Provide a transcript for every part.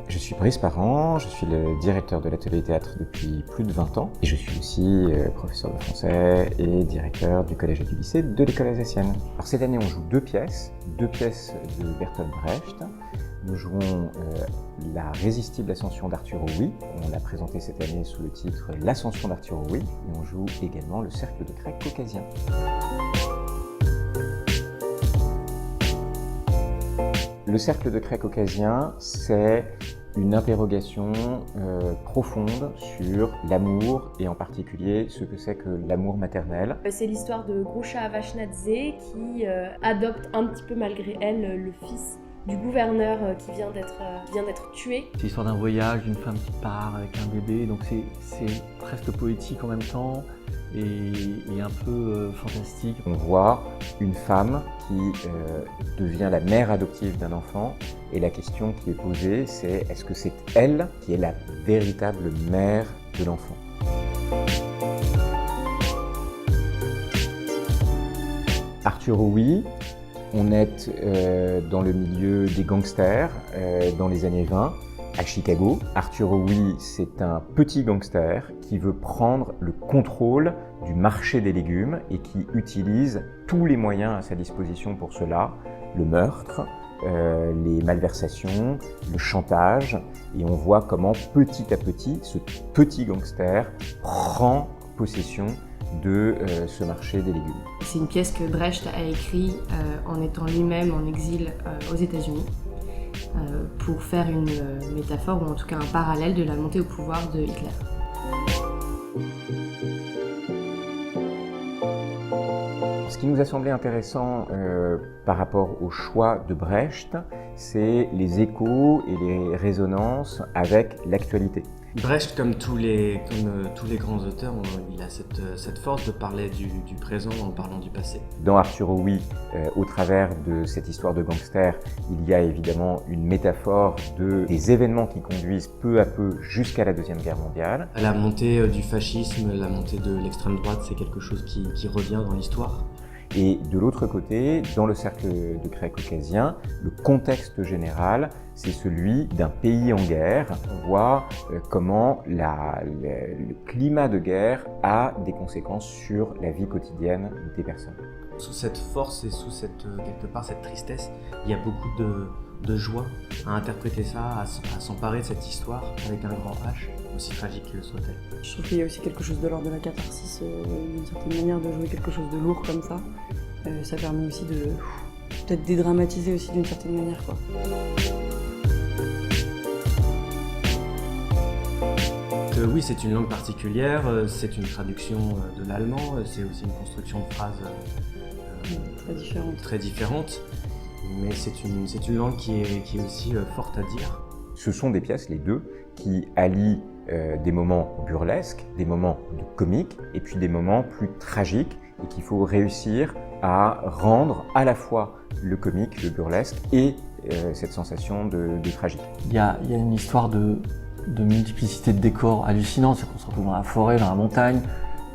Je suis Brice Parent, je suis le directeur de l'atelier théâtre depuis plus de 20 ans et je suis aussi professeur de français et directeur du collège et du lycée de l'école alsacienne. Alors cette année on joue deux pièces de Bertolt Brecht. Nous jouons La résistible ascension d'Arthur Rouy, on l'a présenté cette année sous le titre L'ascension d'Arthur Rouy, et on joue également Le cercle de craie caucasien. Le cercle de craie caucasien, c'est une interrogation profonde sur l'amour et en particulier ce que c'est que l'amour maternel. C'est l'histoire de Grusha Avashnadze qui adopte un petit peu malgré elle le fils du gouverneur qui vient d'être tué. C'est l'histoire d'un voyage, d'une femme qui part avec un bébé, donc c'est presque poétique en même temps et un peu fantastique. On voit une femme qui devient la mère adoptive d'un enfant et la question qui est posée c'est est-ce que c'est elle qui est la véritable mère de l'enfant ? Arthur Rouy, on est dans le milieu des gangsters dans les années 20 à Chicago. Arthur Rouy, c'est un petit gangster qui veut prendre le contrôle du marché des légumes et qui utilise tous les moyens à sa disposition pour cela, le meurtre, les malversations, le chantage, et on voit comment petit à petit ce petit gangster prend possession de ce marché des légumes. C'est une pièce que Brecht a écrite en étant lui-même en exil aux États-Unis pour faire une métaphore ou en tout cas un parallèle de la montée au pouvoir de Hitler. Ce qui nous a semblé intéressant par rapport au choix de Brecht, c'est les échos et les résonances avec l'actualité. Brecht, comme tous les grands auteurs, il a cette force de parler du présent en parlant du passé. Dans Arthur Rouy, au travers de cette histoire de gangster, il y a évidemment une métaphore des événements qui conduisent peu à peu jusqu'à la Deuxième Guerre mondiale. La montée du fascisme, la montée de l'extrême droite, c'est quelque chose qui revient dans l'histoire. Et de l'autre côté, dans le cercle de craie caucasien, le contexte général, c'est celui d'un pays en guerre. On voit comment le climat de guerre a des conséquences sur la vie quotidienne des personnes. Sous cette force et sous quelque part cette tristesse, il y a beaucoup de joie à interpréter ça, à s'emparer de cette histoire avec un grand H, aussi tragique soit-elle. Je trouve qu'il y a aussi quelque chose de l'ordre de la catharsis, d'une certaine manière, de jouer quelque chose de lourd comme ça. Ça permet aussi de peut-être dédramatiser aussi d'une certaine manière, quoi. Oui, c'est une langue particulière, c'est une traduction de l'allemand, c'est aussi une construction de phrases très différente, mais c'est une langue qui est aussi forte à dire. Ce sont des pièces, les deux, qui allient des moments burlesques, des moments de comique, et puis des moments plus tragiques, et qu'il faut réussir à rendre à la fois le comique, le burlesque, et cette sensation de tragique. Il y a une histoire de multiplicité de décors hallucinants, c'est qu'on se retrouve dans la forêt, dans la montagne,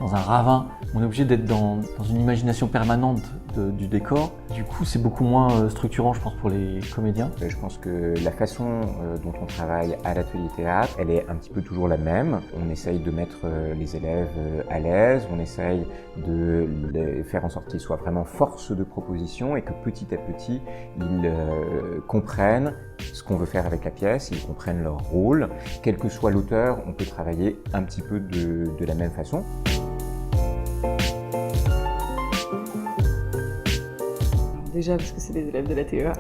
dans un ravin. On est obligé d'être dans une imagination permanente du décor. Du coup, c'est beaucoup moins structurant, je pense, pour les comédiens. Je pense que la façon dont on travaille à l'atelier théâtre, elle est un petit peu toujours la même. On essaye de mettre les élèves à l'aise, on essaye de faire en sorte qu'ils soient vraiment force de proposition et que petit à petit, ils comprennent ce qu'on veut faire avec la pièce, ils comprennent leur rôle. Quel que soit l'auteur, on peut travailler un petit peu de la même façon. Déjà parce que c'est des élèves de la TEA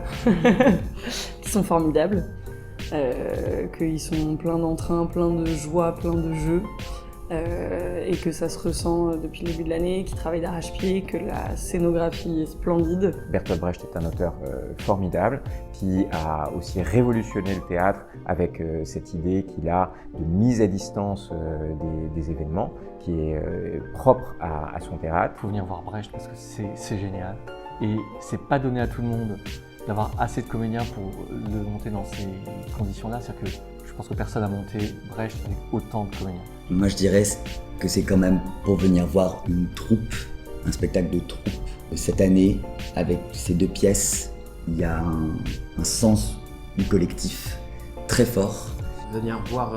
qui sont formidables, qu'ils sont pleins d'entrain, pleins de joie, pleins de jeu, et que ça se ressent depuis le début de l'année, qu'ils travaillent d'arrache-pied, que la scénographie est splendide. Bertolt Brecht est un auteur formidable qui a aussi révolutionné le théâtre avec cette idée qu'il a de mise à distance des événements qui est propre à son théâtre. Il faut venir voir Brecht parce que c'est génial. Et c'est pas donné à tout le monde d'avoir assez de comédiens pour le monter dans ces conditions-là. C'est-à-dire que je pense que personne n'a monté Brecht avec autant de comédiens. Moi je dirais que c'est quand même pour venir voir une troupe, un spectacle de troupe. Cette année, avec ces deux pièces, il y a un sens du collectif très fort. Venir voir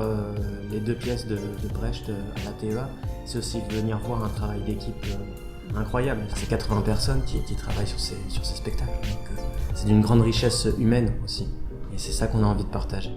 les 2 pièces de Brecht à la TEA, c'est aussi venir voir un travail d'équipe incroyable. C'est 80 personnes qui travaillent sur ces spectacles. Donc, c'est d'une grande richesse humaine aussi. Et c'est ça qu'on a envie de partager.